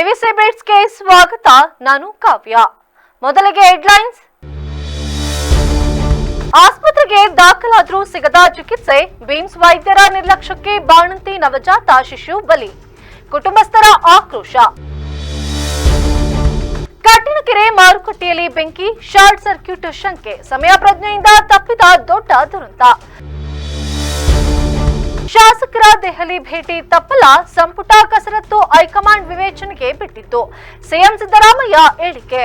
KVC ಬಿಟ್ಸ್ಗೆ ಸ್ವಾಗತ. ನಾನು ಕಾವ್ಯ. ಮೊದಲಿಗೆ ಹೆಡ್ಲೈನ್ಸ್. ಆಸ್ಪತ್ರೆಗೆ ದಾಖಲಾದರೂ ಸಿಗದ ಚಿಕಿತ್ಸೆ, ಬಿಮ್ಸ್ ವೈದ್ಯರ ನಿರ್ಲಕ್ಷ್ಯಕ್ಕೆ ಬಾಣಂತಿ ನವಜಾತ ಶಿಶು ಬಲಿ, ಕುಟುಂಬಸ್ಥರ ಆಕ್ರೋಶ. ಕಟ್ಟಿನಕೆರೆ ಮಾರುಕಟ್ಟೆಯಲ್ಲಿ ಬೆಂಕಿ, ಶಾರ್ಟ್ ಸರ್ಕ್ಯೂಟ್ ಶಂಕೆ, ಸಮಯ ಪ್ರಜ್ಞೆಯಿಂದ ತಪ್ಪಿದ ದೊಡ್ಡ ದುರಂತ. ಶಾಸಕರ ದೆಹಲಿ ಭೇಟಿ ತಪ್ಪಲ, ಸಂಪುಟ ಕಸರತ್ತು ಹೈಕಮಾಂಡ್ ವಿವೇಚನೆಗೆ ಬಿಟ್ಟಿತ್ತು, ಸಿಎಂ ಸಿದ್ದರಾಮಯ್ಯ ಹೇಳಿಕೆ.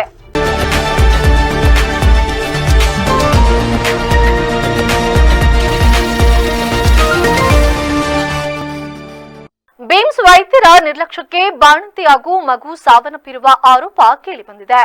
ಬಿಮ್ಸ್ ವೈದ್ಯರ ನಿರ್ಲಕ್ಷ್ಯಕ್ಕೆ ಬಾಣಂತಿ ಹಾಗೂ ಮಗು ಸಾವನ್ನಪ್ಪಿರುವ ಆರೋಪ ಕೇಳಿಬಂದಿದೆ.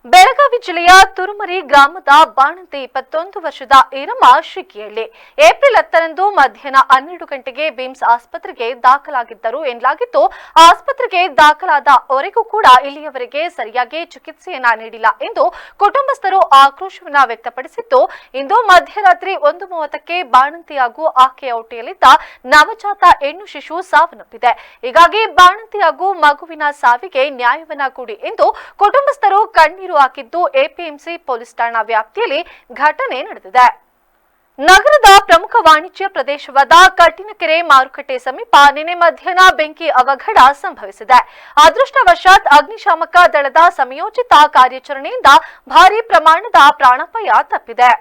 ಬೆಳಗಾವಿ ಜಿಲ್ಲೆಯ ತುರುಮರಿ ಗ್ರಾಮದ ಬಾಣಂತಿ 21 ವರ್ಷದ ಈರಮ್ಮ ಶಿಕಿಹಳ್ಳಿ ಏಪ್ರಿಲ್ 10ರಂದು ಮಧ್ಯಾಹ್ನ 12 ಗಂಟೆಗೆ ಬಿಮ್ಸ್ ಆಸ್ಪತ್ರೆಗೆ ದಾಖಲಾಗಿದ್ದರು ಎನ್ನಲಾಗಿತ್ತು. ಆಸ್ಪತ್ರೆಗೆ ದಾಖಲಾದವರೆಗೂ ಕೂಡ ಇಲ್ಲಿಯವರೆಗೆ ಸರಿಯಾಗಿ ಚಿಕಿತ್ಸೆಯನ್ನ ನೀಡಿಲ್ಲ ಎಂದು ಕುಟುಂಬಸ್ಥರು ಆಕ್ರೋಶವನ್ನ ವ್ಯಕ್ತಪಡಿಸಿದ್ದು, ಇಂದು ಮಧ್ಯರಾತ್ರಿ 1:30ಕ್ಕೆ ಬಾಣಂತಿ ಹಾಗೂ ಆಕೆಯ ಹೊಟ್ಟೆಯಲ್ಲಿದ್ದ ನವಜಾತ ಹೆಣ್ಣು ಶಿಶು ಸಾವನ್ನಪ್ಪಿದೆ. ಹೀಗಾಗಿ ಬಾಣಂತಿ ಹಾಗೂ ಮಗುವಿನ ಸಾವಿಗೆ ನ್ಯಾಯವನ್ನ ಕೊಡಿ ಎಂದು ಕುಟುಂಬಸ್ಥರು ಕಣ್ಣೀರು ಹಾಕಿದ್ದು, ಎಪಿಎಂಸಿ ಪೊಲೀಸ್ ಠಾಣಾ ವ್ಯಾಪ್ತಿಯಲ್ಲಿ ಘಟನೆ ನಡೆದಿದೆ. ನಗರದ ಪ್ರಮುಖ ವಾಣಿಜ್ಯ ಪ್ರದೇಶವಾದ ಕಟ್ಟಿನಕೆರೆ ಮಾರುಕಟ್ಟೆ ಸಮೀಪ ನಿನ್ನೆ ಮಧ್ಯಾಹ್ನ ಬೆಂಕಿ ಅವಘಡ ಸಂಭವಿಸಿದೆ. ಅದೃಷ್ಟವಶಾತ್ ಅಗ್ನಿಶಾಮಕ ದಳದ ಸಮಯೋಚಿತ ಕಾರ್ಯಾಚರಣೆಯಿಂದ ಭಾರೀ ಪ್ರಮಾಣದ ಪ್ರಾಣಾಪಾಯ ತಪ್ಪಿದೆ.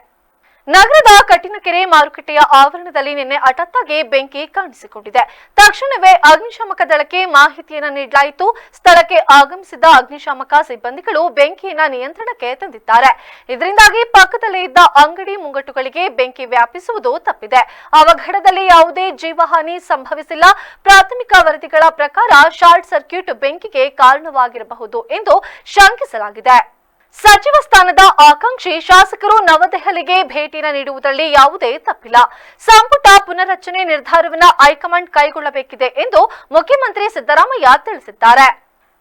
ನಗರದ ಕಟ್ಟಿನಕೆರೆ ಮಾರುಕಟ್ಟೆಯ ಆವರಣದಲ್ಲಿ ನಿನ್ನೆ ಹಠಾತ್ತಾಗಿ ಬೆಂಕಿ ಕಾಣಿಸಿಕೊಂಡಿದೆ. ತಕ್ಷಣವೇ ಅಗ್ನಿಶಾಮಕ ದಳಕ್ಕೆ ಮಾಹಿತಿಯನ್ನು ನೀಡಲಾಯಿತು. ಸ್ಥಳಕ್ಕೆ ಆಗಮಿಸಿದ ಅಗ್ನಿಶಾಮಕ ಸಿಬ್ಬಂದಿಗಳು ಬೆಂಕಿಯನ್ನು ನಿಯಂತ್ರಣಕ್ಕೆ ತಂದಿದ್ದಾರೆ. ಇದರಿಂದಾಗಿ ಪಕ್ಕದಲ್ಲೇ ಇದ್ದ ಅಂಗಡಿ ಮುಂಗಟ್ಟುಗಳಿಗೆ ಬೆಂಕಿ ವ್ಯಾಪಿಸುವುದು ತಪ್ಪಿದೆ. ಅವಘಡದಲ್ಲಿ ಯಾವುದೇ ಜೀವಹಾನಿ ಸಂಭವಿಸಿಲ್ಲ. ಪ್ರಾಥಮಿಕ ವರದಿಗಳ ಪ್ರಕಾರ ಶಾರ್ಟ್ ಸರ್ಕ್ಯೂಟ್ ಬೆಂಕಿಗೆ ಕಾರಣವಾಗಿರಬಹುದು ಎಂದು ಶಂಕಿಸಲಾಗಿದೆ. ಸಚಿವ ಸ್ಥಾನದ ಆಕಾಂಕ್ಷಿ ಶಾಸಕರು ನವದೆಹಲಿಗೆ ಭೇಟಿನ ನೀಡುವುದರಲ್ಲಿ ಯಾವುದೇ ತಪ್ಪಿಲ್ಲ. ಸಂಪುಟ ಪುನರ್ರಚನೆ ನಿರ್ಧಾರವನ್ನು ಹೈಕಮಾಂಡ್ ಕೈಗೊಳ್ಳಬೇಕಿದೆ ಎಂದು ಮುಖ್ಯಮಂತ್ರಿ ಸಿದ್ದರಾಮಯ್ಯ ತಿಳಿಸಿದ್ದಾರೆ.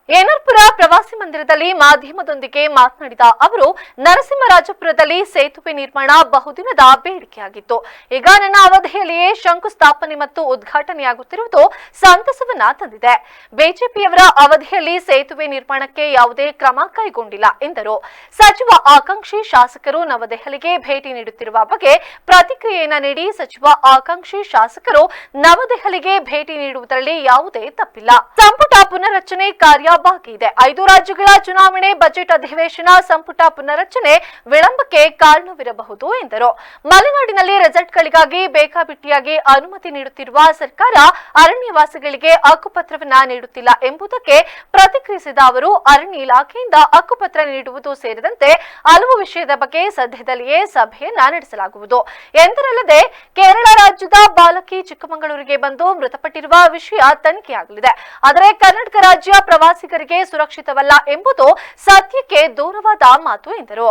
ಏನರ್ಪುರ ಪ್ರವಾಸಿ ಮಂದಿರದಲ್ಲಿ ಮಾಧ್ಯಮದೊಂದಿಗೆ ಮಾತನಾಡಿದ ಅವರು, ನರಸಿಂಹರಾಜಪುರದಲ್ಲಿ ಸೇತುವೆ ನಿರ್ಮಾಣ ಬಹುದಿನದ ಬೇಡಿಕೆಯಾಗಿತ್ತು. ಈಗ ನನ್ನ ಅವಧಿಯಲ್ಲಿಯೇ ಶಂಕುಸ್ಥಾಪನೆ ಮತ್ತು ಉದ್ಘಾಟನೆಯಾಗುತ್ತಿರುವುದು ಸಂತಸವನ್ನ ತಂದಿದೆ. ಬಿಜೆಪಿಯವರ ಅವಧಿಯಲ್ಲಿ ಸೇತುವೆ ನಿರ್ಮಾಣಕ್ಕೆ ಯಾವುದೇ ಕ್ರಮ ಕೈಗೊಂಡಿಲ್ಲ ಎಂದರು. ಸಚಿವ ಆಕಾಂಕ್ಷಿ ಶಾಸಕರು ನವದೆಹಲಿಗೆ ಭೇಟಿ ನೀಡುತ್ತಿರುವ ಬಗ್ಗೆ ಪ್ರತಿಕ್ರಿಯೆಯನ್ನ ನೀಡಿ, ಸಚಿವ ಆಕಾಂಕ್ಷಿ ಶಾಸಕರು ನವದೆಹಲಿಗೆ ಭೇಟಿ ನೀಡುವುದರಲ್ಲಿ ಯಾವುದೇ ತಪ್ಪಿಲ್ಲ. ಸಂಪುಟ ಪುನರ್ರಚನೆ ಕಾರ್ಯ ಬಾಕಿ ಇದೆ. 5 ರಾಜ್ಯಗಳ ಚುನಾವಣೆ, ಬಜೆಟ್ ಅಧಿವೇಶನ, ಸಂಪುಟ ಪುನರ್ರಚನೆ ವಿಳಂಬಕ್ಕೆ ಕಾರಣವಿರಬಹುದು ಎಂದರು. ಮಲೆನಾಡಿನಲ್ಲಿ ರೆಸಾರ್ಟ್ಗಳಿಗಾಗಿ ಬೇಕಾಬಿಟ್ಟಿಯಾಗಿ ಅನುಮತಿ ನೀಡುತ್ತಿರುವ ಸರ್ಕಾರ ಅರಣ್ಯವಾಸಿಗಳಿಗೆ ಹಕ್ಕುಪತ್ರವನ್ನ ನೀಡುತ್ತಿಲ್ಲ ಎಂಬುದಕ್ಕೆ ಪ್ರತಿಕ್ರಿಯಿಸಿದ ಅವರು, ಅರಣ್ಯ ಇಲಾಖೆಯಿಂದ ಹಕ್ಕುಪತ್ರ ನೀಡುವುದು ಸೇರಿದಂತೆ ಹಲವು ವಿಷಯದ ಬಗ್ಗೆ ಸದ್ಯದಲ್ಲಿಯೇ ಸಭೆಯನ್ನ ನಡೆಸಲಾಗುವುದು ಎಂದರಲ್ಲದೆ, ಕೇರಳ ರಾಜ್ಯದ ಬಾಲಕಿ ಚಿಕ್ಕಮಗಳೂರಿಗೆ ಬಂದು ಮೃತಪಟ್ಟಿರುವ ವಿಷಯ ತನಿಖೆಯಾಗಲಿದೆ. ಆದರೆ ಕರ್ನಾಟಕ ರಾಜ್ಯ ಪ್ರವಾಸಿಗರಿಗೆ ಸುರಕ್ಷಿತವಲ್ಲ ಎಂಬುದು ಸತ್ಯಕ್ಕೆ ದೂರವಾದ ಮಾತು ಎಂದರು.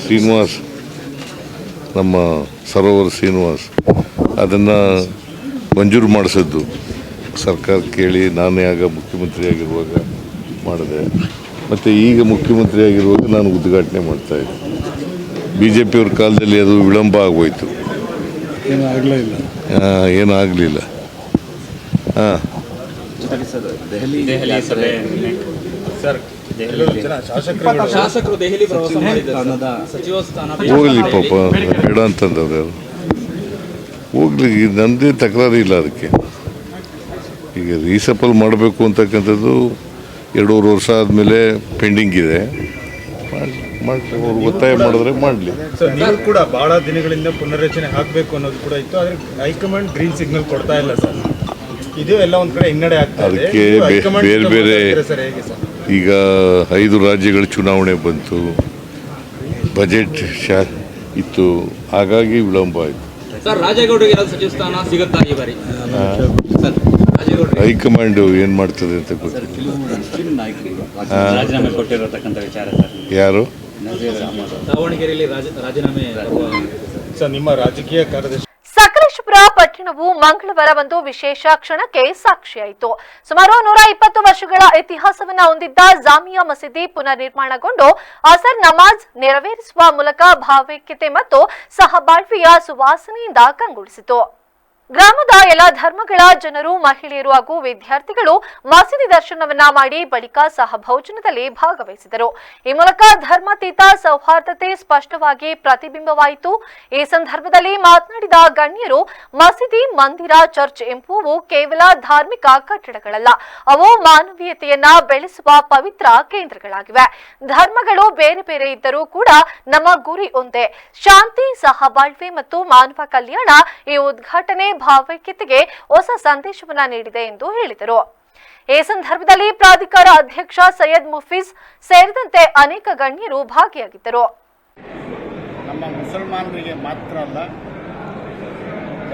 ಶ್ರೀನಿವಾಸ್, ನಮ್ಮ ಸರೋವರ ಶ್ರೀನಿವಾಸ್ ಅದನ್ನ ಮಂಜೂರು ಮಾಡಿಸಿದ್ದು ಸರ್ಕಾರ ಕೇಳಿ ನಾನೇ ಆಗ ಮುಖ್ಯಮಂತ್ರಿ ಆಗಿರುವಾಗ ಮಾಡಿದೆ. ಮತ್ತು ಈಗ ಮುಖ್ಯಮಂತ್ರಿ ಆಗಿರುವಾಗ ನಾನು ಉದ್ಘಾಟನೆ ಮಾಡ್ತಾ ಇದ್ದೆ. ಬಿಜೆಪಿಯವ್ರ ಕಾಲದಲ್ಲಿ ಅದು ವಿಳಂಬ ಆಗೋಯ್ತು, ಏನಾಗಲಿಲ್ಲ. ಹಾಂ, ಹೋಗ್ಲಿ ಪಾಪ, ಬೇಡ ಅಂತಂದ್ರೆ ಹೋಗ್ಲಿ, ನನ್ನದೇ ತಕರಾರು ಇಲ್ಲ ಅದಕ್ಕೆ. ಈಗ ರೀಸಫಲ್ ಮಾಡಬೇಕು ಅಂತಕ್ಕಂಥದ್ದು 2.5 ವರ್ಷ ಆದಮೇಲೆ ಪೆಂಡಿಂಗ್ ಇದೆ. ಅವ್ರು ಒತ್ತಾಯ ಮಾಡಿದ್ರೆ ಮಾಡಲಿ. ನೀವು ಕೂಡ ಬಹಳ ದಿನಗಳಿಂದ ಪುನರ್ರಚನೆ ಆಗಬೇಕು ಅನ್ನೋದು ಕೂಡ ಇತ್ತು, ಆದರೆ ಹೈಕಮಾಂಡ್ ಗ್ರೀನ್ ಸಿಗ್ನಲ್ ಕೊಡ್ತಾ ಇಲ್ಲ ಸರ್. ಇದು ಎಲ್ಲ ಒಂದು ಕಡೆ ಹಿನ್ನಡೆ ಆಗ್ತಾ ಇದೆ. ಅದಕ್ಕೆ ಬೇರೆ ಬೇರೆ ಈಗ 5 ರಾಜ್ಯಗಳ ಚುನಾವಣೆ ಬಂತು, ಬಜೆಟ್ ಇತ್ತು, ಹಾಗಾಗಿ ವಿಳಂಬ ಆಯಿತು. ಹೈಕಮಾಂಡ್ ಏನು ಮಾಡ್ತದೆ ಅಂತ ಗೊತ್ತಿಲ್ಲ. ಯಾರು ನಿಮ್ಮ ರಾಜಕೀಯ ಕಾರ್ಯದರ್ಶಿ ಸಕಲೇಶಪುರ ಪಟ್ಟಣವು ಮಂಗಳವಾರವಂದು ವಿಶೇಷ ಕ್ಷಣಕ್ಕೆ ಸಾಕ್ಷಿಯಾಯಿತು. ಸುಮಾರು 120 ವರ್ಷಗಳ ಇತಿಹಾಸವನ್ನ ಹೊಂದಿದ್ದ ಜಾಮಿಯಾ ಮಸೀದಿ ಪುನರ್ ನಿರ್ಮಾಣಗೊಂಡು ಅಸರ್ ನಮಾಜ್ ನೆರವೇರಿಸುವ ಮೂಲಕ ಭಾವೈಕ್ಯತೆ ಮತ್ತು ಸಹಬಾಳ್ವೆಯ ಸುವಾಸನೆಯಿಂದ ಕಂಗೊಳಿಸಿತು. ಗ್ರಾಮದ ಎಲ್ಲ ಧರ್ಮಗಳ ಜನರು, ಮಹಿಳೆಯರು ಹಾಗೂ ವಿದ್ಯಾರ್ಥಿಗಳು ಮಸೀದಿ ದರ್ಶನವನ್ನ ಮಾಡಿ ಬಳಿಕ ಸಹಭೋಜನದಲ್ಲಿ ಭಾಗವಹಿಸಿದರು. ಈ ಮೂಲಕ ಧರ್ಮಾತೀತ ಸೌಹಾರ್ದತೆ ಸ್ಪಷ್ಟವಾಗಿ ಪ್ರತಿಬಿಂಬವಾಯಿತು. ಈ ಸಂದರ್ಭದಲ್ಲಿ ಮಾತನಾಡಿದ ಗಣ್ಯರು, ಮಸೀದಿ, ಮಂದಿರ, ಚರ್ಚ್ ಎಂಬುವು ಕೇವಲ ಧಾರ್ಮಿಕ ಕಟ್ಟಡಗಳಲ್ಲ, ಅವು ಮಾನವೀಯತೆಯನ್ನ ಬೆಳೆಸುವ ಪವಿತ್ರ ಕೇಂದ್ರಗಳಾಗಿವೆ. ಧರ್ಮಗಳು ಬೇರೆ ಬೇರೆ ಇದ್ದರೂ ಕೂಡ ನಮ್ಮ ಗುರಿ ಒಂದೇ, ಶಾಂತಿ, ಸಹಬಾಳ್ವೆ ಮತ್ತು ಮಾನವ ಕಲ್ಯಾಣ. ಈ ಉದ್ಘಾಟನೆ ಭಾವೈಕ್ಯತೆಗೆ ಹೊಸ ಸಂದೇಶವನ್ನ ನೀಡಿದೆ ಎಂದು ಹೇಳಿದರು. ಈ ಸಂದರ್ಭದಲ್ಲಿ ಪ್ರಾಧಿಕಾರ ಅಧ್ಯಕ್ಷ ಸೈಯದ್ ಮುಫೀಜ್ ಸೇರಿದಂತೆ ಅನೇಕ ಗಣ್ಯರು ಭಾಗಿಯಾಗಿದ್ದರು. ನಮ್ಮ ಮುಸಲ್ಮಾನರಿಗೆ ಮಾತ್ರ ಅಲ್ಲ,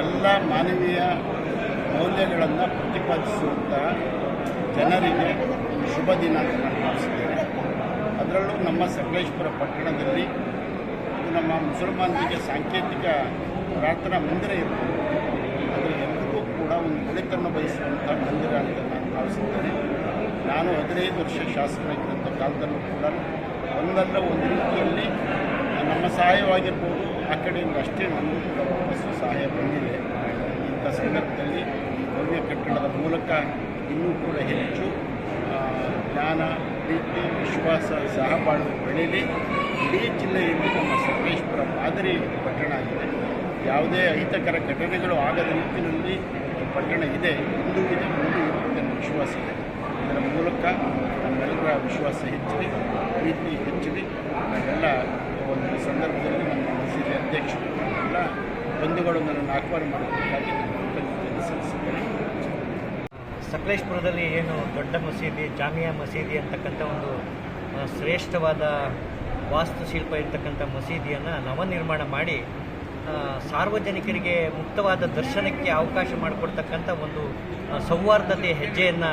ಎಲ್ಲ ಮಾನವೀಯ ಮೌಲ್ಯಗಳನ್ನು ಪ್ರತಿಪಾದಿಸುವಂತಹ ಜನರಿಗೆ ಶುಭ ದಿನ ಅಂತ ನಾನು ಭಾವಿಸಿದ್ದೇನೆ. ಅದರಲ್ಲೂ ನಮ್ಮ ಸಕಲೇಶಪುರ ಪಟ್ಟಣದಲ್ಲಿ ಇದು ನಮ್ಮ ಮುಸಲ್ಮಾನರಿಗೆ ಸಾಂಕೇತಿಕ ಪ್ರಾರ್ಥನಾ ಮಂದಿರ ಇರ್ಬೋದು, ಅದು ಎಲ್ಲರಿಗೂ ಕೂಡ ಒಂದು ಒಳಿತನ್ನು ಬಯಸುವಂಥ ಮಂದಿರ ಅಂತ ನಾನು ಭಾವಿಸಿದ್ದೇನೆ. ನಾನು 15 ವರ್ಷ ಶಾಸಕರಾಗಿದ್ದಂಥ ಕಾಲದಲ್ಲೂ ಕೂಡ ಒಂದಲ್ಲ ಒಂದು ರೀತಿಯಲ್ಲಿ ನಮ್ಮ ಸಹಾಯವಾಗಿರ್ಬೋದು, ಆ ಕಡೆಯಿಂದ ಅಷ್ಟೇ ನಮಗೂ ಕೂಡ ವಾಪಸ್ಸು ಸಹಾಯ ಬಂದಿದೆ. ಇಂಥ ಸಂದರ್ಭದಲ್ಲಿ ಈ ಭವ್ಯ ಕಟ್ಟಡದ ಮೂಲಕ ಇನ್ನೂ ಕೂಡ ಹೆಚ್ಚು ಜ್ಞಾನ, ಪ್ರೀತಿ, ವಿಶ್ವಾಸ, ಸಹಬಾಳ್ವೆ ಬೆಳೀಲಿ. ಇಡೀ ಜಿಲ್ಲೆಯಲ್ಲಿ ನಮ್ಮ ಸಕಲೇಶಪುರ ಮಾದರಿ ಪಟ್ಟಣ ಆಗಿದೆ. ಯಾವುದೇ ಅಹಿತಕರ ಘಟನೆಗಳು ಆಗದ ರೀತಿಯಲ್ಲಿ ಈ ಪಟ್ಟಣ ಇದೆ, ಇಂದು ಇದೆ, ಮುಂದೆ ಇರುತ್ತೆ ಅನ್ನೋ ವಿಶ್ವಾಸ ಇದೆ. ಇದರ ಮೂಲಕ ನಮ್ಮೆಲ್ಲರ ವಿಶ್ವಾಸ ಹೆಚ್ಚಲಿ, ಪ್ರೀತಿ ಹೆಚ್ಚಲಿ. ನಾವೆಲ್ಲ ಒಂದು ಸಂದರ್ಭದಲ್ಲಿ ನಮ್ಮ ಮಸೀದಿ ಅಧ್ಯಕ್ಷರು ಎಲ್ಲ ಬಂಧುಗಳು ನನ್ನನ್ನು ಆಹ್ವಾನ ಮಾಡಬೇಕಾಗಿ ಕೃತಜ್ಞತೆಯನ್ನು ಸಲ್ಲಿಸಿದ್ದೇನೆ. ಸಕಲೇಶಪುರದಲ್ಲಿ ಏನು ದೊಡ್ಡ ಮಸೀದಿ, ಜಾಮಿಯಾ ಮಸೀದಿ ಅಂತಕ್ಕಂಥ ಒಂದು ಶ್ರೇಷ್ಠವಾದ ವಾಸ್ತುಶಿಲ್ಪ ಇರ್ತಕ್ಕಂಥ ಮಸೀದಿಯನ್ನು ನವನಿರ್ಮಾಣ ಮಾಡಿ ಸಾರ್ವಜನಿಕರಿಗೆ ಮುಕ್ತವಾದ ದರ್ಶನಕ್ಕೆ ಅವಕಾಶ ಮಾಡಿಕೊಡ್ತಕ್ಕಂಥ ಒಂದು ಸೌಹಾರ್ದತೆ ಹೆಜ್ಜೆಯನ್ನು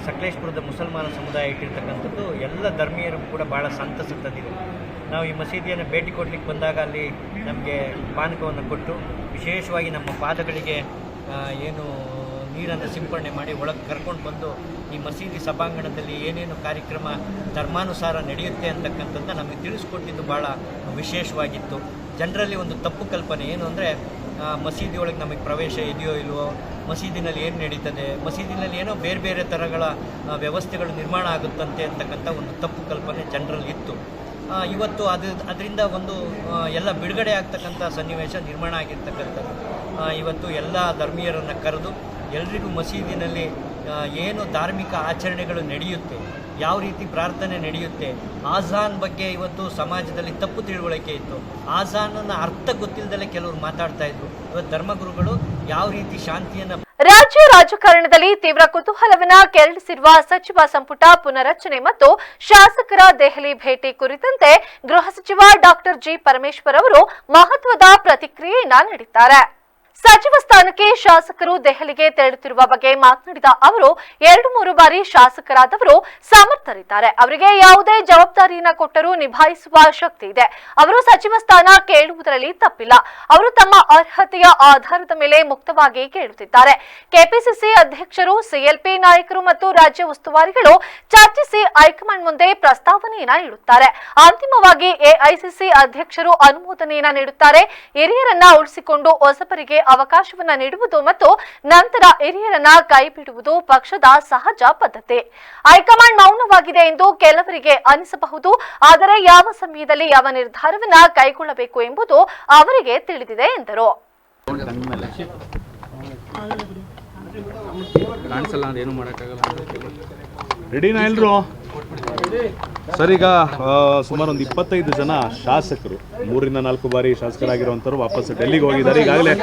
ಸಕಲೇಶಪುರದ ಮುಸಲ್ಮಾನ ಸಮುದಾಯ ಇಟ್ಟಿರ್ತಕ್ಕಂಥದ್ದು ಎಲ್ಲ ಧರ್ಮೀಯರು ಕೂಡ ಭಾಳ ಸಂತಸ ತಂದಿದೆ. ನಾವು ಈ ಮಸೀದಿಯನ್ನು ಭೇಟಿ ಕೊಡಲಿಕ್ಕೆ ಬಂದಾಗ ಅಲ್ಲಿ ನಮಗೆ ಪಾನಕವನ್ನು ಕೊಟ್ಟು ವಿಶೇಷವಾಗಿ ನಮ್ಮ ಪಾದಗಳಿಗೆ ಏನು ನೀರನ್ನು ಸಿಂಪಡಣೆ ಮಾಡಿ ಒಳಗೆ ಕರ್ಕೊಂಡು ಬಂದು ಈ ಮಸೀದಿ ಸಭಾಂಗಣದಲ್ಲಿ ಏನೇನು ಕಾರ್ಯಕ್ರಮ ಧರ್ಮಾನುಸಾರ ನಡೆಯುತ್ತೆ ಅಂತಕ್ಕಂಥದ್ದು ನಮಗೆ ತಿಳಿಸ್ಕೊಟ್ಟಿದ್ದು ಭಾಳ ವಿಶೇಷವಾಗಿತ್ತು. ಜನರಲ್ಲಿ ಒಂದು ತಪ್ಪು ಕಲ್ಪನೆ ಏನು ಅಂದರೆ ಮಸೀದಿ ಒಳಗೆ ನಮಗೆ ಪ್ರವೇಶ ಇದೆಯೋ ಇಲ್ವೋ, ಮಸೀದಿನಲ್ಲಿ ಏನು ನಡೀತದೆ, ಮಸೀದಿನಲ್ಲಿ ಏನೋ ಬೇರೆ ಬೇರೆ ಥರಗಳ ವ್ಯವಸ್ಥೆಗಳು ನಿರ್ಮಾಣ ಆಗುತ್ತಂತೆ ಅಂತಕ್ಕಂಥ ಒಂದು ತಪ್ಪು ಕಲ್ಪನೆ ಜನರಲ್ಲಿ ಇತ್ತು. ಇವತ್ತು ಅದರಿಂದ ಒಂದು ಎಲ್ಲ ಬಿಡುಗಡೆ ಆಗ್ತಕ್ಕಂಥ ಸನ್ನಿವೇಶ ನಿರ್ಮಾಣ ಆಗಿರ್ತಕ್ಕಂಥದ್ದು. ಇವತ್ತು ಎಲ್ಲ ಧರ್ಮೀಯರನ್ನು ಕರೆದು ಎಲ್ರಿಗೂ ಮಸೀದಿನಲ್ಲಿ ಏನು ಧಾರ್ಮಿಕ ಆಚರಣೆಗಳು ನಡೆಯುತ್ತೆ, ಯಾವ ರೀತಿ ಪ್ರಾರ್ಥನೆ ನಡೆಯುತ್ತೆ, ಆಜಾನ್ ಬಗ್ಗೆ ಇವತ್ತು ಸಮಾಜದಲ್ಲಿ ತಪ್ಪು ತಿಳುವಳಿಕೆ ಇತ್ತು. ಆಜಾನನ್ನ ಅರ್ಥ ಗೊತ್ತಿಲ್ಲದಲ್ಲೇ ಕೆಲವರು ಮಾತಾಡ್ತಾ ಇದ್ರು. ಇವತ್ತು ಧರ್ಮಗುರುಗಳು ಯಾವ ರೀತಿ ಶಾಂತಿಯನ್ನು ರಾಜ್ಯ ರಾಜಕಾರಣದಲ್ಲಿ ತೀವ್ರ ಕುತೂಹಲವನ್ನ ಕೆರಳಿಸಿರುವ ಸಚಿವ ಸಂಪುಟ ಪುನರಚನೆ ಮತ್ತು ಶಾಸಕರ ದೆಹಲಿ ಭೇಟಿ ಕುರಿತಂತೆ ಗೃಹ ಸಚಿವ ಡಾಕ್ಟರ್ ಜಿ ಪರಮೇಶ್ವರ್ ಅವರು ಮಹತ್ವದ ಪ್ರತಿಕ್ರಿಯೆಯನ್ನ ನೀಡಿದ್ದಾರೆ. ಸಚಿವ ಸ್ಥಾನಕ್ಕೆ ಶಾಸಕರು ದೆಹಲಿಗೆ ತೆರಳುತ್ತಿರುವ ಬಗ್ಗೆ ಮಾತನಾಡಿದ ಅವರು 2-3 ಬಾರಿ ಶಾಸಕರಾದವರು ಸಮರ್ಥರಿದ್ದಾರೆ. ಅವರಿಗೆ ಯಾವುದೇ ಜವಾಬ್ದಾರಿಯನ್ನ ಕೊಟ್ಟರೂ ನಿಭಾಯಿಸುವ ಶಕ್ತಿ ಇದೆ. ಅವರು ಸಚಿವ ಸ್ಥಾನ ಕೇಳುವುದರಲ್ಲಿ ತಪ್ಪಿಲ್ಲ. ಅವರು ತಮ್ಮ ಅರ್ಹತೆಯ ಆಧಾರದ ಮೇಲೆ ಮುಕ್ತವಾಗಿ ಕೇಳುತ್ತಿದ್ದಾರೆ. ಕೆಪಿಸಿಸಿ ಅಧ್ಯಕ್ಷರು, ಸಿಎಲ್ಪಿ ನಾಯಕರು ಮತ್ತು ರಾಜ್ಯ ಉಸ್ತುವಾರಿಗಳು ಚರ್ಚಿಸಿ ಹೈಕಮಾಂಡ್ ಮುಂದೆ ಪ್ರಸ್ತಾವನೆಯನ್ನ ನೀಡುತ್ತಾರೆ. ಅಂತಿಮವಾಗಿ ಎಐಸಿಸಿ ಅಧ್ಯಕ್ಷರು ಅನುಮೋದನೆಯನ್ನ ನೀಡುತ್ತಾರೆ. ಹಿರಿಯರನ್ನ ಉಳಿಸಿಕೊಂಡು ಹೊಸಬರಿಗೆ ಅವಕಾಶವನ್ನ ನೀಡುವುದು ಮತ್ತು ನಂತರ ಹಿರಿಯರನ್ನ ಕೈಬಿಡುವುದು ಪಕ್ಷದ ಸಹಜ ಪದ್ಧತಿ. ಹೈಕಮಾಂಡ್ ಮೌನವಾಗಿದೆ ಎಂದು ಕೆಲವರಿಗೆ ಅನಿಸಬಹುದು, ಆದರೆ ಯಾವ ಸಮಯದಲ್ಲಿ ಯಾವ ನಿರ್ಧಾರವನ್ನ ಕೈಗೊಳ್ಳಬೇಕು ಎಂಬುದು ಅವರಿಗೆ ತಿಳಿದಿದೆ ಎಂದರು. ರೆಡಿನಾ ಎಲ್ರು? ಸರ್, ಈಗ ಸುಮಾರು ಒಂದು 25 ಜನ ಶಾಸಕರು 3-4 ಬಾರಿ ಶಾಸಕರಾಗಿರುವಂಥವ್ರು ವಾಪಸ್ ಡೆಲ್ಲಿಗೆ ಹೋಗಿದ್ದಾರೆ. ಈಗಾಗಲೇ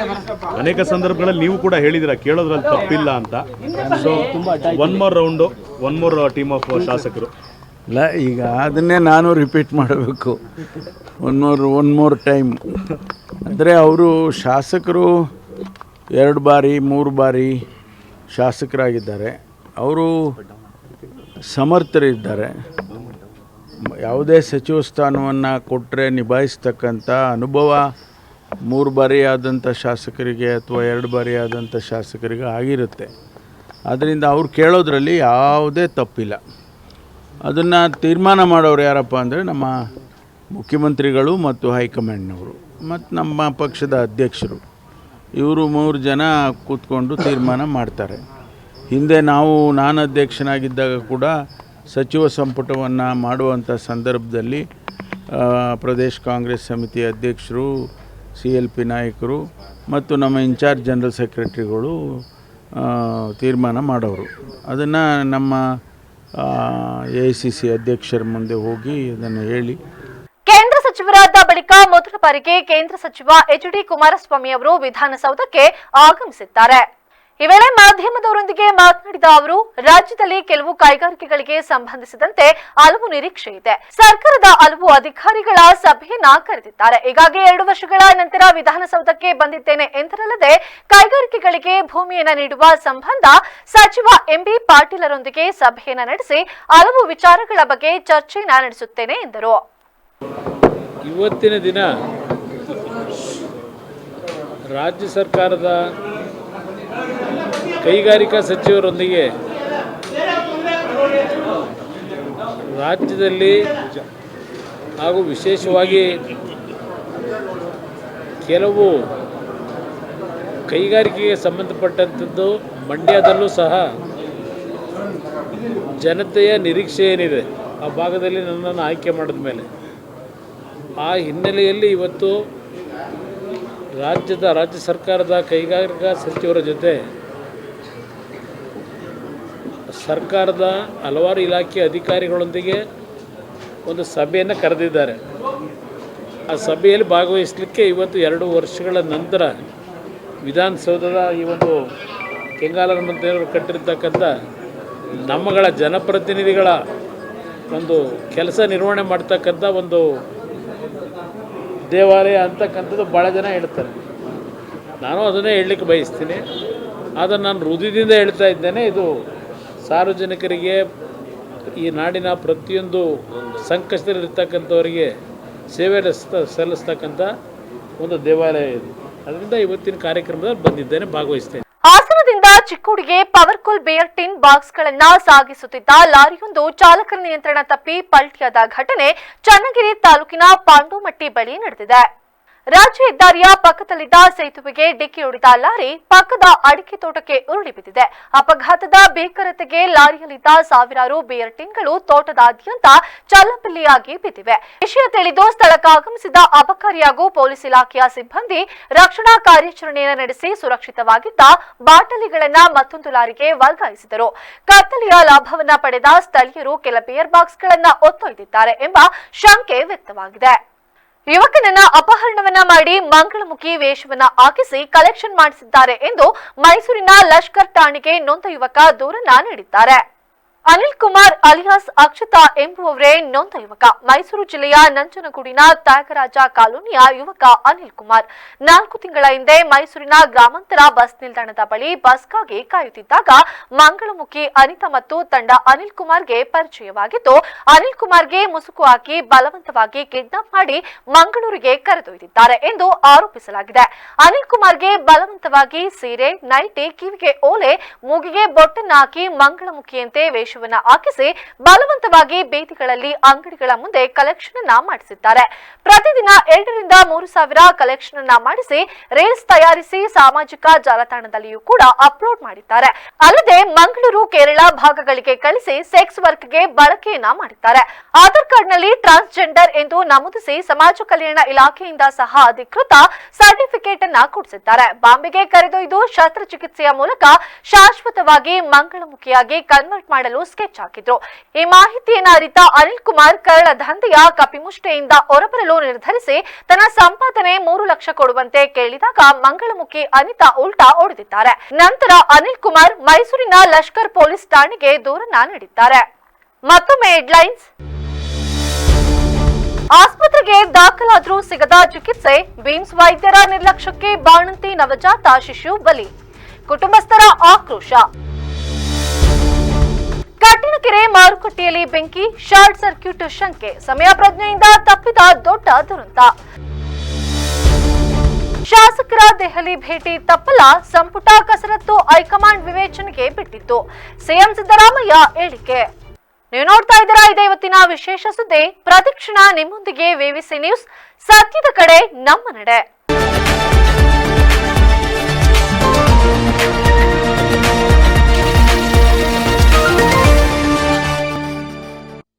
ಅನೇಕ ಸಂದರ್ಭಗಳಲ್ಲಿ ನೀವು ಕೂಡ ಹೇಳಿದಿರ, ಕೇಳೋದ್ರಲ್ಲಿ ತಪ್ಪಿಲ್ಲ ಅಂತ. So one more team of ಶಾಸಕರು ಇಲ್ಲ, ಈಗ ಅದನ್ನೇ ನಾನು ರಿಪೀಟ್ ಮಾಡಬೇಕು. ಒನ್ ಮೋರ್ ಟೈಮ್ ಅಂದರೆ ಅವರು ಶಾಸಕರು 2 ಬಾರಿ 3 ಬಾರಿ ಶಾಸಕರಾಗಿದ್ದಾರೆ. ಅವರು ಸಮರ್ಥರಿದ್ದಾರೆ. ಯಾವುದೇ ಸಚಿವ ಸ್ಥಾನವನ್ನು ಕೊಟ್ಟರೆ ನಿಭಾಯಿಸ್ತಕ್ಕಂಥ ಅನುಭವ 3 ಬಾರಿ ಆದಂಥ ಶಾಸಕರಿಗೆ ಅಥವಾ 2 ಬಾರಿ ಆದಂಥ ಶಾಸಕರಿಗೆ ಆಗಿರುತ್ತೆ. ಆದ್ದರಿಂದ ಅವ್ರು ಕೇಳೋದ್ರಲ್ಲಿ ಯಾವುದೇ ತಪ್ಪಿಲ್ಲ. ಅದನ್ನು ತೀರ್ಮಾನ ಮಾಡೋರು ಯಾರಪ್ಪ ಅಂದರೆ ನಮ್ಮ ಮುಖ್ಯಮಂತ್ರಿಗಳು ಮತ್ತು ಹೈಕಮಾಂಡ್ನವರು ಮತ್ತು ನಮ್ಮ ಪಕ್ಷದ ಅಧ್ಯಕ್ಷರು. ಇವರು 3 ಜನ ಕೂತ್ಕೊಂಡು ತೀರ್ಮಾನ ಮಾಡ್ತಾರೆ. ಹಿಂದೆ ನಾನು ಅಧ್ಯಕ್ಷನಾಗಿದ್ದಾಗ ಕೂಡ ಸಚಿವ ಸಂಪುಟವನ್ನು ಮಾಡುವಂಥ ಸಂದರ್ಭದಲ್ಲಿ ಪ್ರದೇಶ ಕಾಂಗ್ರೆಸ್ ಸಮಿತಿ ಅಧ್ಯಕ್ಷರು, CLP ನಾಯಕರು ಮತ್ತು ನಮ್ಮ ಇನ್ಚಾರ್ಜ್ ಜನರಲ್ ಸೆಕ್ರೆಟರಿಗಳು ತೀರ್ಮಾನ ಮಾಡೋರು. ಅದನ್ನು ನಮ್ಮ AICC ಅಧ್ಯಕ್ಷರ ಮುಂದೆ ಹೋಗಿ ಅದನ್ನು ಹೇಳಿ ಕೇಂದ್ರ ಸಚಿವರಾದ ಬಳಿಕ ಮೊದಲ ಬಾರಿಗೆ ಕೇಂದ್ರ ಸಚಿವ HD ಕುಮಾರಸ್ವಾಮಿ ಅವರು ವಿಧಾನಸೌಧಕ್ಕೆ ಆಗಮಿಸಿದ್ದಾರೆ. ಈ ವೇಳೆ ಮಾಧ್ಯಮದವರೊಂದಿಗೆ ಮಾತನಾಡಿದ ಅವರು, ರಾಜ್ಯದಲ್ಲಿ ಕೆಲವು ಕೈಗಾರಿಕೆಗಳಿಗೆ ಸಂಬಂಧಿಸಿದಂತೆ ಹಲವು ನಿರೀಕ್ಷೆ ಇದೆ. ಸರ್ಕಾರದ ಹಲವು ಅಧಿಕಾರಿಗಳ ಸಭೆಯನ್ನ ಕರೆದಿದ್ದಾರೆ. ಹೀಗಾಗಿ 2 ವರ್ಷಗಳ ನಂತರ ವಿಧಾನಸೌಧಕ್ಕೆ ಬಂದಿದ್ದೇನೆ ಎಂದರಲ್ಲದೆ, ಕೈಗಾರಿಕೆಗಳಿಗೆ ಭೂಮಿಯನ್ನ ನೀಡುವ ಸಂಬಂಧ ಸಚಿವ MB ಪಾಟೀಲರೊಂದಿಗೆ ಸಭೆಯನ್ನ ನಡೆಸಿ ಹಲವು ವಿಚಾರಗಳ ಬಗ್ಗೆ ಚರ್ಚೆಯನ್ನ ನಡೆಸುತ್ತೇನೆ ಎಂದರು. ಇವತ್ತಿನ ದಿನ ರಾಜ್ಯ ಸರ್ಕಾರದ ಕೈಗಾರಿಕಾ ಸಚಿವರೊಂದಿಗೆ ರಾಜ್ಯದಲ್ಲಿ ಹಾಗೂ ವಿಶೇಷವಾಗಿ ಕೆಲವು ಕೈಗಾರಿಕೆಗೆ ಸಂಬಂಧಪಟ್ಟಂಥದ್ದು ಮಂಡ್ಯದಲ್ಲೂ ಸಹ ಜನತೆಯ ನಿರೀಕ್ಷೆ ಏನಿದೆ ಆ ಭಾಗದಲ್ಲಿ ನನ್ನನ್ನು ಆಯ್ಕೆ ಮಾಡಿದ ಮೇಲೆ ಆ ಹಿನ್ನೆಲೆಯಲ್ಲಿ ಇವತ್ತು ರಾಜ್ಯ ಸರ್ಕಾರದ ಕೈಗಾರಿಕಾ ಸಚಿವರ ಜೊತೆ ಸರ್ಕಾರದ ಹಲವಾರು ಇಲಾಖೆ ಅಧಿಕಾರಿಗಳೊಂದಿಗೆ ಒಂದು ಸಭೆಯನ್ನು ಕರೆದಿದ್ದಾರೆ. ಆ ಸಭೆಯಲ್ಲಿ ಭಾಗವಹಿಸಲಿಕ್ಕೆ ಇವತ್ತು 2 ವರ್ಷಗಳ ನಂತರ ವಿಧಾನಸೌಧದ ಈ ಒಂದು ಕೆಂಗಾಲರ ಮಂತ್ರಿಯವರು ಕಟ್ಟಿರ್ತಕ್ಕಂಥ ನಮ್ಮಗಳ ಜನಪ್ರತಿನಿಧಿಗಳ ಒಂದು ಕೆಲಸ ನಿರ್ವಹಣೆ ಮಾಡ್ತಕ್ಕಂಥ ಒಂದು ದೇವಾಲಯ ಅಂತಕ್ಕಂಥದ್ದು ಭಾಳ ಜನ ಹೇಳ್ತಾರೆ. ನಾನು ಅದನ್ನೇ ಹೇಳಲಿಕ್ಕೆ ಬಯಸ್ತೀನಿ. ಆದರೆ ನಾನು ಹೃದಯದಿಂದ ಹೇಳ್ತಾ ಇದ್ದೇನೆ, ಇದು ಸಾರ್ವಜನಿಕರಿಗೆ, ಈ ನಾಡಿನ ಪ್ರತಿಯೊಂದು ಸಂಕಷ್ಟದಲ್ಲಿರ್ತಕ್ಕಂಥವರಿಗೆ ಸೇವೆ ಸಲ್ಲಿಸ್ತಕ್ಕಂಥ ಒಂದು ದೇವಾಲಯ ಇದು. ಅದರಿಂದ ಇವತ್ತಿನ ಕಾರ್ಯಕ್ರಮದಲ್ಲಿ ಬಂದಿದ್ದೇನೆ, ಭಾಗವಹಿಸ್ತೇನೆ. ಹಾಸನದಿಂದ ಚಿಕ್ಕೋಡಿಗೆ ಪವರ್ಕೂಲ್ ಬಿಯರ್ ಟಿನ್ ಬಾಕ್ಸ್ಗಳನ್ನ ಸಾಗಿಸುತ್ತಿದ್ದ ಲಾರಿಯೊಂದು ಚಾಲಕರ ನಿಯಂತ್ರಣ ತಪ್ಪಿ ಪಲ್ಟಿಯಾದ ಘಟನೆ ಚನ್ನಗಿರಿ ತಾಲೂಕಿನ ಪಾಂಡೋಮಟ್ಟಿ ಬಳಿ ನಡೆದಿದೆ. ರಾಜ್ಯ ಹೆದ್ದಾರಿಯ ಪಕ್ಕದಲ್ಲಿದ್ದ ಸೇತುವೆಗೆ ಡಿಕ್ಕಿ ಹೊಡೆದ ಲಾರಿ ಪಕ್ಕದ ಅಡಿಕೆ ತೋಟಕ್ಕೆ ಉರುಳಿ ಬಿದ್ದಿದೆ. ಅಪಘಾತದ ಭೀಕರತೆಗೆ ಲಾರಿಯಲ್ಲಿದ್ದ ಸಾವಿರಾರು ಬಿಯರ್ ಟಿನ್ಗಳು ತೋಟದಾದ್ಯಂತ ಚಲ್ಲಪಿಲ್ಲಿಯಾಗಿ ಬಿದ್ದಿವೆ. ವಿಷಯ ತಿಳಿದು ಸ್ಥಳಕ್ಕಾಗಮಿಸಿದ ಅಬಕಾರಿ ಹಾಗೂ ಪೊಲೀಸ್ ಇಲಾಖೆಯ ಸಿಬ್ಬಂದಿ ರಕ್ಷಣಾ ಕಾರ್ಯಾಚರಣೆಯನ್ನು ನಡೆಸಿ ಸುರಕ್ಷಿತವಾಗಿದ್ದ ಬಾಟಲಿಗಳನ್ನ ಮತ್ತೊಂದು ಲಾರಿಗೆ ವರ್ಗಾಯಿಸಿದರು. ಕತ್ತಲೆಯ ಲಾಭವನ್ನ ಪಡೆದ ಸ್ಥಳೀಯರು ಕೆಲ ಬಿಯರ್ ಬಾಕ್ಸ್ಗಳನ್ನ ಒತ್ತೊಯ್ದಿದ್ದಾರೆ ಎಂಬ ಶಂಕೆ ವ್ಯಕ್ತವಾಗಿದೆ. ಯುವಕನನ್ನ ಅಪಹರಣವನ್ನ ಮಾಡಿ ಮಂಗಳಮುಖಿ ವೇಷವನ್ನ ಹಾಕಿಸಿ ಕಲೆಕ್ಷನ್ ಮಾಡಿಸಿದ್ದಾರೆ ಎಂದು ಮೈಸೂರಿನ ಲಷ್ಕರ್ ಠಾಣೆಗೆ ನೊಂದ ಯುವಕ ದೂರನ್ನ ನೀಡಿದ್ದಾರೆ. ಅನಿಲ್ ಕುಮಾರ್ ಅಲಿಯಾಸ್ ಅಕ್ಷತಾ ಎಂಬುವವರೇ ನೊಂದ ಯುವಕ. ಮೈಸೂರು ಜಿಲ್ಲೆಯ ನಂಜನಗೂಡಿನ ತ್ಯಾಗರಾಜ ಕಾಲೋನಿಯ ಯುವಕ ಅನಿಲ್ ಕುಮಾರ್ 4 ತಿಂಗಳ ಹಿಂದೆ ಮೈಸೂರಿನ ಗ್ರಾಮಾಂತರ ಬಸ್ ನಿಲ್ದಾಣದ ಬಳಿ ಬಸ್ಗಾಗಿ ಕಾಯುತ್ತಿದ್ದಾಗ ಮಂಗಳಮುಖಿ ಅನಿತಾ ಮತ್ತು ತಂಡ ಅನಿಲ್ ಕುಮಾರ್ಗೆ ಪರಿಚಯವಾಗಿದ್ದು, ಅನಿಲ್ ಕುಮಾರ್ಗೆ ಮುಸುಕು ಹಾಕಿ ಬಲವಂತವಾಗಿ ಕಿಡ್ನಾಪ್ ಮಾಡಿ ಮಂಗಳೂರಿಗೆ ಕರೆದೊಯ್ದಿದ್ದಾರೆ ಎಂದು ಆರೋಪಿಸಲಾಗಿದೆ. ಅನಿಲ್ ಕುಮಾರ್ಗೆ ಬಲವಂತವಾಗಿ ಸೀರೆ, ನೈಟಿ, ಕಿವಿಗೆ ಓಲೆ, ಮೂಗಿಗೆ ಬೊಟ್ಟನ್ನ ಹಾಕಿ ಮಂಗಳಮುಖಿಯಂತೆ ವೇಷವನ್ನ ಹಾಕಿಸಿ ಬಲವಂತವಾಗಿ ಬೀದಿಗಳಲ್ಲಿ ಅಂಗಡಿಗಳ ಮುಂದೆ ಕಲೆಕ್ಷನ್ ಅನ್ನ ಮಾಡಿಸಿದ್ದಾರೆ. ಪ್ರತಿದಿನ 2 ರಿಂದ 3 ಸಾವಿರ ಕಲೆಕ್ಷನ್ ಅನ್ನ ಮಾಡಿಸಿ ರೀಲ್ಸ್ ತಯಾರಿಸಿ ಸಾಮಾಜಿಕ ಜಾಲತಾಣದಲ್ಲಿಯೂ ಕೂಡ ಅಪ್ಲೋಡ್ ಮಾಡಿದ್ದಾರೆ. ಅಲ್ಲದೆ ಮಂಗಳೂರು, ಕೇರಳ ಭಾಗಗಳಿಗೆ ಕಳಿಸಿ ಸೆಕ್ಸ್ ವರ್ಕ್ಗೆ ಬಳಕೆಯನ್ನ ಮಾಡಿದ್ದಾರೆ. ಆಧಾರ್ ಕಾರ್ಡ್ ನಲ್ಲಿ ಟ್ರಾನ್ಸ್ಜೆಂಡರ್ ಎಂದು ನಮೂದಿಸಿ ಸಮಾಜ ಕಲ್ಯಾಣ ಇಲಾಖೆಯಿಂದ ಸಹ ಅಧಿಕೃತ ಸರ್ಟಿಫಿಕೇಟ್ ಅನ್ನ ಕೊಡಿಸಿದ್ದಾರೆ. ಬಾಂಬೆಗೆ ಕರೆದೊಯ್ದು ಶಸ್ತ್ರಚಿಕಿತ್ಸೆಯ ಮೂಲಕ ಶಾಶ್ವತವಾಗಿ ಮಂಗಳಮುಖಿಯಾಗಿ ಕನ್ವರ್ಟ್ ಮಾಡಲು ಸ್ಕೆಚ್ ಹಾಕಿದ್ರು. ಈ ಮಾಹಿತಿಯನ್ನು ಅರಿತ ಅನಿಲ್ ಕುಮಾರ್ ಕರಳ ದಂಧೆಯ ಕಪಿಮುಷ್ಟಿಯಿಂದ ಹೊರಬರಲು ನಿರ್ಧರಿಸಿ ತನ್ನ ಸಂಪಾದನೆ 3 ಲಕ್ಷ ಕೊಡುವಂತೆ ಕೇಳಿದಾಗ ಮಂಗಳಮುಖಿ ಅನಿತಾ ಉಲ್ಟಾ ಹೊಡೆದಿದ್ದಾರೆ. ನಂತರ ಅನಿಲ್ ಕುಮಾರ್ ಮೈಸೂರಿನ ಲಷ್ಕರ್ ಪೊಲೀಸ್ ಠಾಣೆಗೆ ದೂರನ್ನ ನೀಡಿದ್ದಾರೆ. ಮತ್ತೊಮ್ಮೆ ಹೆಡ್ಲೈನ್ಸ್. ಆಸ್ಪತ್ರೆಗೆ ದಾಖಲಾದ್ರೂ ಸಿಗದ ಚಿಕಿತ್ಸೆ, ಬಿಮ್ಸ್ ವೈದ್ಯರ ನಿರ್ಲಕ್ಷ್ಯಕ್ಕೆ ಬಾಣಂತಿ ನವಜಾತ ಶಿಶು ಬಲಿ, ಕುಟುಂಬಸ್ಥರ ಆಕ್ರೋಶ. ಕಟ್ಟಿನಕೆರೆ ಮಾರುಕಟ್ಟೆಯಲ್ಲಿ ಬೆಂಕಿ, ಶಾರ್ಟ್ ಸರ್ಕ್ಯೂಟ್ ಶಂಕೆ, ಸಮಯ ಪ್ರಜ್ಞೆಯಿಂದ ತಪ್ಪಿದ ದೊಡ್ಡ ದುರಂತ. ಶಾಸಕರ ದೆಹಲಿ ಭೇಟಿ ತಪ್ಪಲ, ಸಂಪುಟ ಕಸರತ್ತು ಹೈಕಮಾಂಡ್ ವಿವೇಚನೆಗೆ ಬಿಟ್ಟಿತ್ತು, ಸಿಎಂ ಸಿದ್ದರಾಮಯ್ಯ ಹೇಳಿಕೆ. ನೀವು ನೋಡ್ತಾ ಇದ್ದೀರಾ, ಇದೇ ಇವತ್ತಿನ ವಿಶೇಷ ಸುದ್ದಿ. ಪ್ರತಿಕ್ಷಣ ನಿಮ್ಮೊಂದಿಗೆ ವಿವಿಸಿ ನ್ಯೂಸ್, ಸತ್ಯದ ಕಡೆ ನಮ್ಮ ನಡೆ.